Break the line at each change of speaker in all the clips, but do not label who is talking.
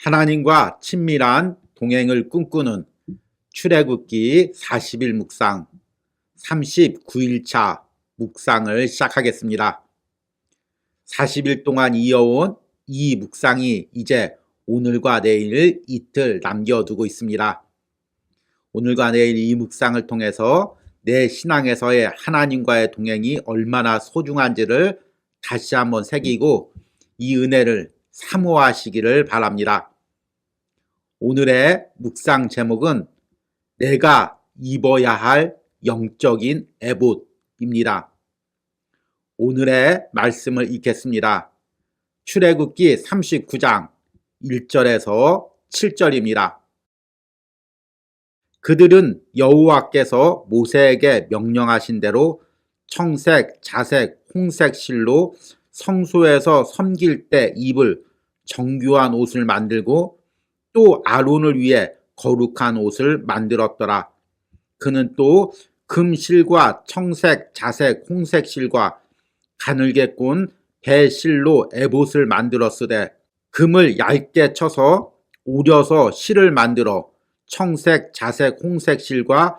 하나님과 친밀한 동행을 꿈꾸는 출애굽기 40일 묵상 39일차 묵상을 시작하겠습니다. 40일 동안 이어온 이 묵상이 이제 오늘과 내일 이틀 남겨두고 있습니다. 오늘과 내일 이 묵상을 통해서 내 신앙에서의 하나님과의 동행이 얼마나 소중한지를 다시 한번 새기고 이 은혜를 사모하시기를 바랍니다. 오늘의 묵상 제목은 내가 입어야 할 영적인 에봇입니다. 오늘의 말씀을 읽겠습니다. 출애굽기 39장 1절에서 7절입니다. 그들은 여호와께서 모세에게 명령하신 대로 청색, 자색, 홍색 실로 성소에서 섬길 때 입을 정교한 옷을 만들고 또 아론을 위해 거룩한 옷을 만들었더라. 그는 또 금실과 청색, 자색, 홍색 실과 가늘게 꼰 배실로 에봇을 만들었으되 금을 얇게 쳐서 오려서 실을 만들어 청색, 자색, 홍색 실과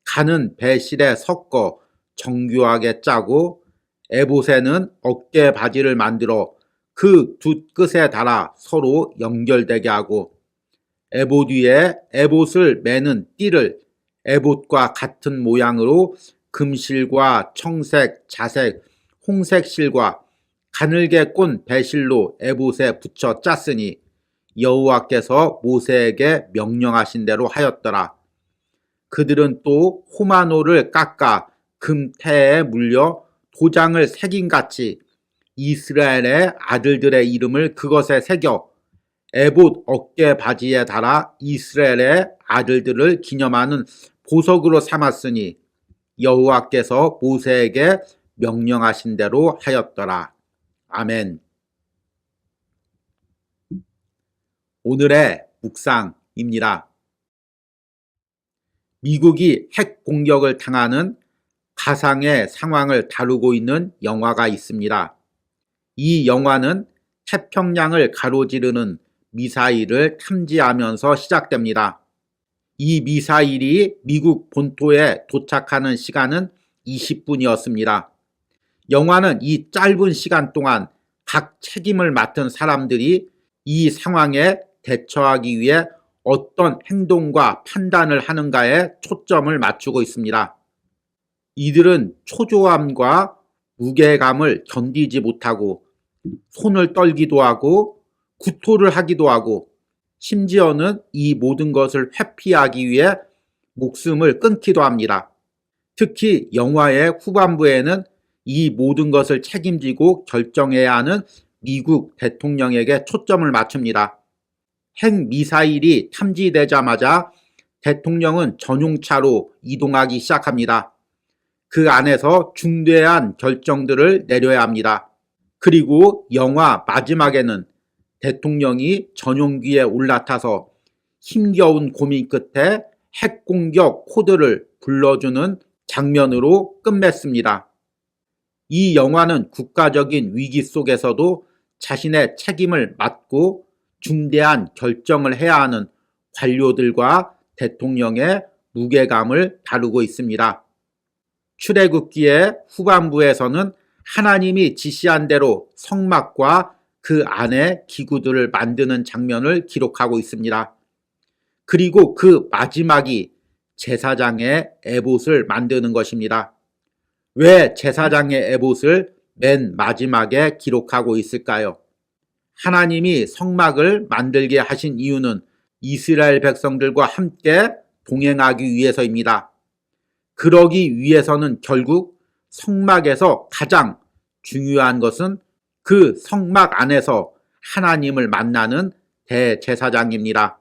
가는 배실에 섞어 정교하게 짜고 에봇에는 어깨 바지를 만들어 그 두 끝에 달아 서로 연결되게 하고 에봇 위에 에봇을 매는 띠를 에봇과 같은 모양으로 금실과 청색, 자색, 홍색 실과 가늘게 꼰 배실로 에봇에 붙여 짰으니 여호와께서 모세에게 명령하신 대로 하였더라. 그들은 또 호마노를 깎아 금태에 물려 도장을 새김같이 이스라엘의 아들들의 이름을 그것에 새겨 에봇 어깨 바지에 달아 이스라엘의 아들들을 기념하는 보석으로 삼았으니 여호와께서 모세에게 명령하신 대로 하였더라. 아멘. 오늘의 묵상입니다. 미국이 핵 공격을 당하는 가상의 상황을 다루고 있는 영화가 있습니다. 이 영화는 태평양을 가로지르는 미사일을 탐지하면서 시작됩니다. 이 미사일이 미국 본토에 도착하는 시간은 20분이었습니다. 영화는 이 짧은 시간 동안 각 책임을 맡은 사람들이 이 상황에 대처하기 위해 어떤 행동과 판단을 하는가에 초점을 맞추고 있습니다. 이들은 초조함과 무게감을 견디지 못하고 손을 떨기도 하고 구토를 하기도 하고 심지어는 이 모든 것을 회피하기 위해 목숨을 끊기도 합니다. 특히 영화의 후반부에는 이 모든 것을 책임지고 결정해야 하는 미국 대통령에게 초점을 맞춥니다. 핵미사일이 탐지되자마자 대통령은 전용차로 이동하기 시작합니다. 그 안에서 중대한 결정들을 내려야 합니다. 그리고 영화 마지막에는 대통령이 전용기에 올라타서 힘겨운 고민 끝에 핵공격 코드를 불러주는 장면으로 끝맺습니다. 이 영화는 국가적인 위기 속에서도 자신의 책임을 맡고 중대한 결정을 해야 하는 관료들과 대통령의 무게감을 다루고 있습니다. 출애굽기의 후반부에서는 하나님이 지시한 대로 성막과 그 안에 기구들을 만드는 장면을 기록하고 있습니다. 그리고 그 마지막이 제사장의 에봇을 만드는 것입니다. 왜 제사장의 에봇을 맨 마지막에 기록하고 있을까요? 하나님이 성막을 만들게 하신 이유는 이스라엘 백성들과 함께 동행하기 위해서입니다. 그러기 위해서는 결국 성막에서 가장 중요한 것은 그 성막 안에서 하나님을 만나는 대제사장입니다.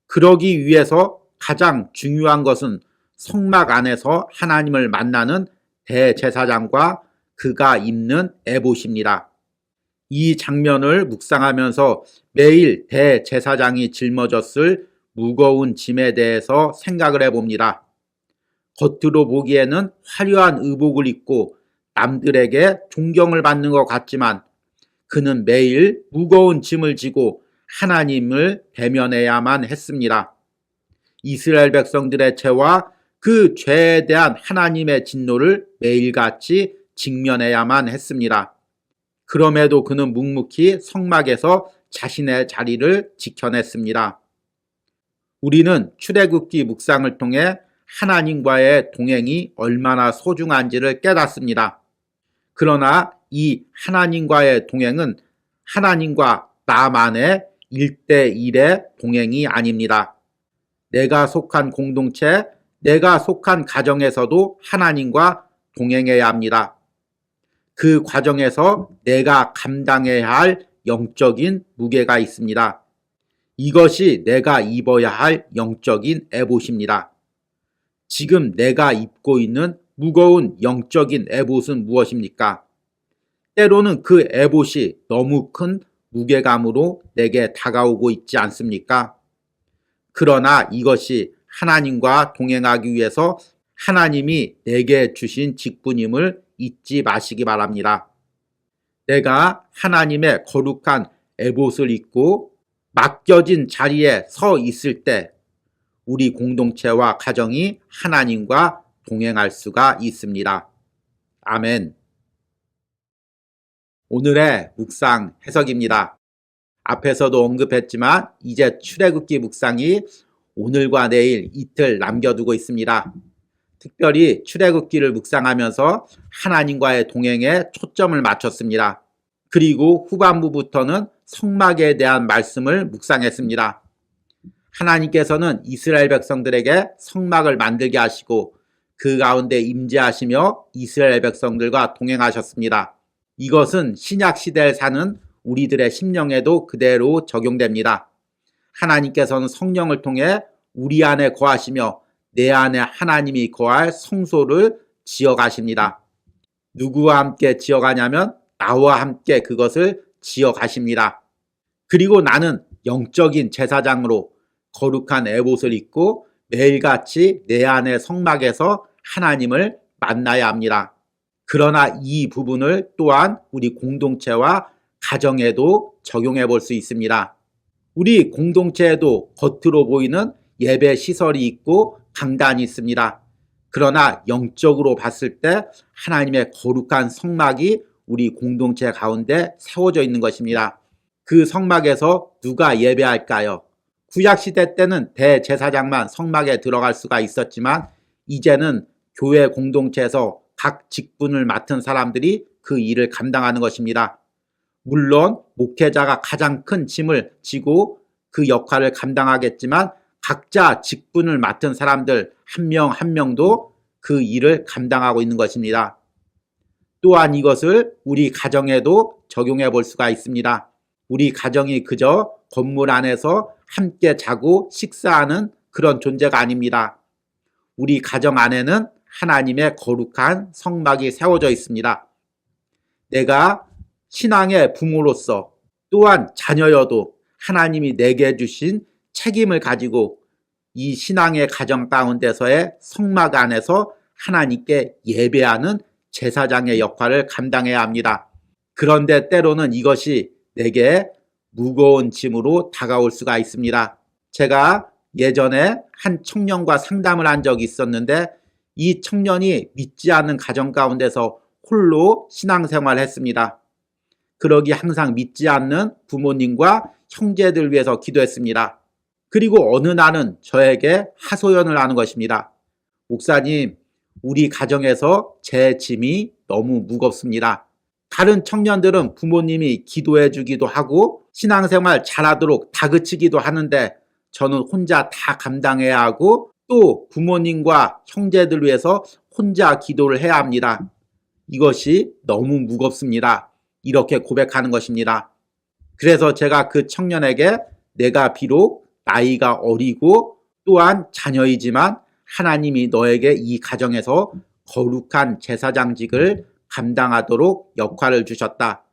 그러기 위해서 가장 중요한 것은 성막 안에서 하나님을 만나는 대제사장과 그가 입는 에봇입니다. 이 장면을 묵상하면서 매일 대제사장이 짊어졌을 무거운 짐에 대해서 생각을 해봅니다. 겉으로 보기에는 화려한 의복을 입고 남들에게 존경을 받는 것 같지만 그는 매일 무거운 짐을 지고 하나님을 대면해야만 했습니다. 이스라엘 백성들의 죄와 그 죄에 대한 하나님의 진노를 매일같이 직면해야만 했습니다. 그럼에도 그는 묵묵히 성막에서 자신의 자리를 지켜냈습니다. 우리는 출애굽기 묵상을 통해 하나님과의 동행이 얼마나 소중한지를 깨닫습니다. 그러나 이 하나님과의 동행은 하나님과 나만의 1대1의 동행이 아닙니다. 내가 속한 공동체, 내가 속한 가정에서도 하나님과 동행해야 합니다. 그 과정에서 내가 감당해야 할 영적인 무게가 있습니다. 이것이 내가 입어야 할 영적인 에봇입니다. 지금 내가 입고 있는 무거운 영적인 에봇은 무엇입니까? 때로는 그 에봇이 너무 큰 무게감으로 내게 다가오고 있지 않습니까? 그러나 이것이 하나님과 동행하기 위해서 하나님이 내게 주신 직분임을 잊지 마시기 바랍니다. 내가 하나님의 거룩한 에봇을 입고 맡겨진 자리에 서 있을 때 우리 공동체와 가정이 하나님과 동행할 수가 있습니다. 아멘. 오늘의 묵상 해석입니다. 앞에서도 언급했지만 이제 출애굽기 묵상이 오늘과 내일 이틀 남겨두고 있습니다. 특별히 출애굽기를 묵상하면서 하나님과의 동행에 초점을 맞췄습니다. 그리고 후반부부터는 성막에 대한 말씀을 묵상했습니다. 하나님께서는 이스라엘 백성들에게 성막을 만들게 하시고 그 가운데 임재하시며 이스라엘 백성들과 동행하셨습니다. 이것은 신약 시대에 사는 우리들의 심령에도 그대로 적용됩니다. 하나님께서는 성령을 통해 우리 안에 거하시며 내 안에 하나님이 거할 성소를 지어가십니다. 누구와 함께 지어가냐면 나와 함께 그것을 지어가십니다. 그리고 나는 영적인 제사장으로 거룩한 에봇을 입고 매일같이 내 안의 성막에서 하나님을 만나야 합니다. 그러나 이 부분을 또한 우리 공동체와 가정에도 적용해 볼 수 있습니다. 우리 공동체에도 겉으로 보이는 예배 시설이 있고 강단이 있습니다. 그러나 영적으로 봤을 때 하나님의 거룩한 성막이 우리 공동체 가운데 세워져 있는 것입니다. 그 성막에서 누가 예배할까요? 구약시대 때는 대제사장만 성막에 들어갈 수가 있었지만 이제는 교회 공동체에서 각 직분을 맡은 사람들이 그 일을 감당하는 것입니다. 물론 목회자가 가장 큰 짐을 지고 그 역할을 감당하겠지만 각자 직분을 맡은 사람들 한 명 한 명도 그 일을 감당하고 있는 것입니다. 또한 이것을 우리 가정에도 적용해 볼 수가 있습니다. 우리 가정이 그저 건물 안에서 함께 자고 식사하는 그런 존재가 아닙니다. 우리 가정 안에는 하나님의 거룩한 성막이 세워져 있습니다. 내가 신앙의 부모로서 또한 자녀여도 하나님이 내게 주신 책임을 가지고 이 신앙의 가정 가운데서의 성막 안에서 하나님께 예배하는 제사장의 역할을 감당해야 합니다. 그런데 때로는 이것이 내게 무거운 짐으로 다가올 수가 있습니다. 제가 예전에 한 청년과 상담을 한 적이 있었는데 이 청년이 믿지 않는 가정 가운데서 홀로 신앙생활을 했습니다. 그러기 항상 믿지 않는 부모님과 형제들 위해서 기도했습니다. 그리고 어느 날은 저에게 하소연을 하는 것입니다. 목사님, 우리 가정에서 제 짐이 너무 무겁습니다. 다른 청년들은 부모님이 기도해 주기도 하고 신앙생활 잘하도록 다그치기도 하는데 저는 혼자 다 감당해야 하고 또 부모님과 형제들 위해서 혼자 기도를 해야 합니다. 이것이 너무 무겁습니다. 이렇게 고백하는 것입니다. 그래서 제가 그 청년에게 내가 비록 나이가 어리고 또한 자녀이지만 하나님이 너에게 이 가정에서 거룩한 제사장직을 감당하도록 역할을 주셨다.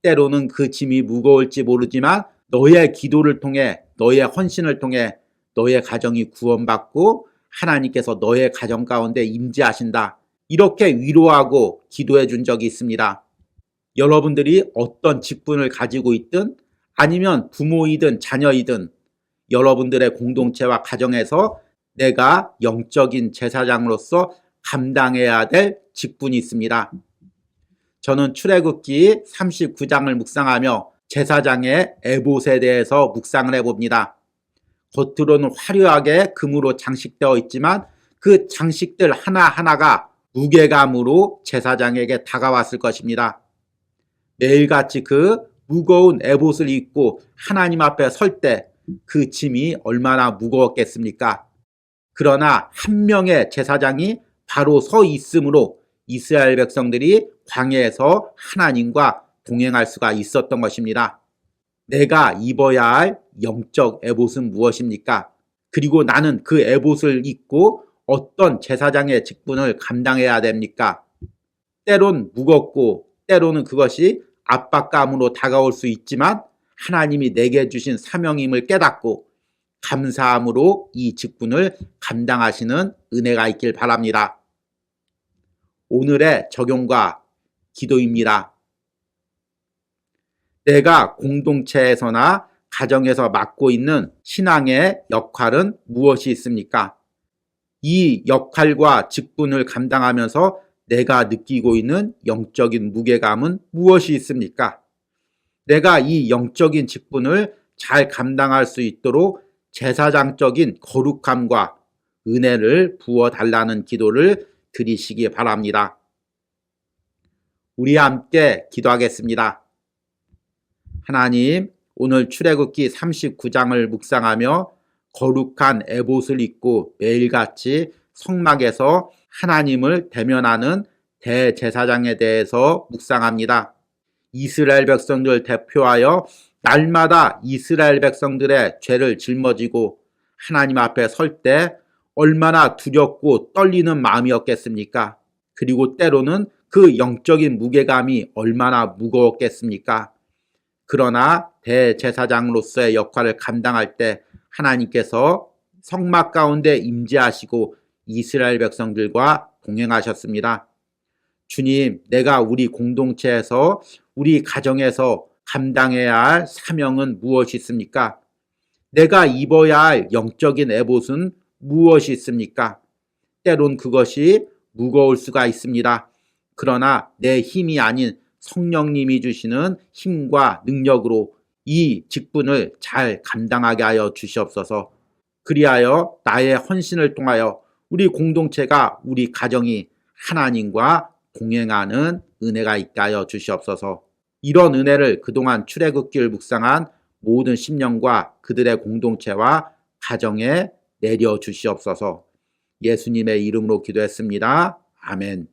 때로는 그 짐이 무거울지 모르지만 너의 기도를 통해 너의 헌신을 통해 너의 가정이 구원받고 하나님께서 너의 가정 가운데 임재하신다. 이렇게 위로하고 기도해 준 적이 있습니다. 여러분들이 어떤 직분을 가지고 있든 아니면 부모이든 자녀이든 여러분들의 공동체와 가정에서 내가 영적인 제사장으로서 감당해야 될 직분이 있습니다. 저는 출애굽기 39장을 묵상하며 제사장의 에봇에 대해서 묵상을 해봅니다. 겉으로는 화려하게 금으로 장식되어 있지만 그 장식들 하나하나가 무게감으로 제사장에게 다가왔을 것입니다. 매일같이 그 무거운 에봇을 입고 하나님 앞에 설 때 그 짐이 얼마나 무거웠겠습니까? 그러나 한 명의 제사장이 바로 서 있으므로 이스라엘 백성들이 광야에서 하나님과 동행할 수가 있었던 것입니다. 내가 입어야 할 영적 에봇은 무엇입니까? 그리고 나는 그 에봇을 입고 어떤 제사장의 직분을 감당해야 됩니까? 때론 무겁고 때로는 그것이 압박감으로 다가올 수 있지만 하나님이 내게 주신 사명임을 깨닫고 감사함으로 이 직분을 감당하시는 은혜가 있길 바랍니다. 오늘의 적용과 기도입니다. 내가 공동체에서나 가정에서 맡고 있는 신앙의 역할은 무엇이 있습니까? 이 역할과 직분을 감당하면서 내가 느끼고 있는 영적인 무게감은 무엇이 있습니까? 내가 이 영적인 직분을 잘 감당할 수 있도록 제사장적인 거룩함과 은혜를 부어달라는 기도를 드리시기 바랍니다. 우리 함께 기도하겠습니다. 하나님, 오늘 출애굽기 39장을 묵상하며 거룩한 에봇을 입고 매일같이 성막에서 하나님을 대면하는 대제사장에 대해서 묵상합니다. 이스라엘 백성들 대표하여 날마다 이스라엘 백성들의 죄를 짊어지고 하나님 앞에 설 때 얼마나 두렵고 떨리는 마음이었겠습니까? 그리고 때로는 그 영적인 무게감이 얼마나 무거웠겠습니까? 그러나 대제사장으로서의 역할을 감당할 때 하나님께서 성막 가운데 임재하시고 이스라엘 백성들과 동행하셨습니다. 주님, 내가 우리 공동체에서 우리 가정에서 감당해야 할 사명은 무엇이 있습니까? 내가 입어야 할 영적인 에봇은 무엇이 있습니까? 때론 그것이 무거울 수가 있습니다. 그러나 내 힘이 아닌 성령님이 주시는 힘과 능력으로 이 직분을 잘 감당하게 하여 주시옵소서. 그리하여 나의 헌신을 통하여 우리 공동체가 우리 가정이 하나님과 동행하는 은혜가 있게 하여 주시옵소서. 이런 은혜를 그동안 출애굽기를 묵상한 모든 심령과 그들의 공동체와 가정에 내려 주시옵소서. 예수님의 이름으로 기도했습니다. 아멘.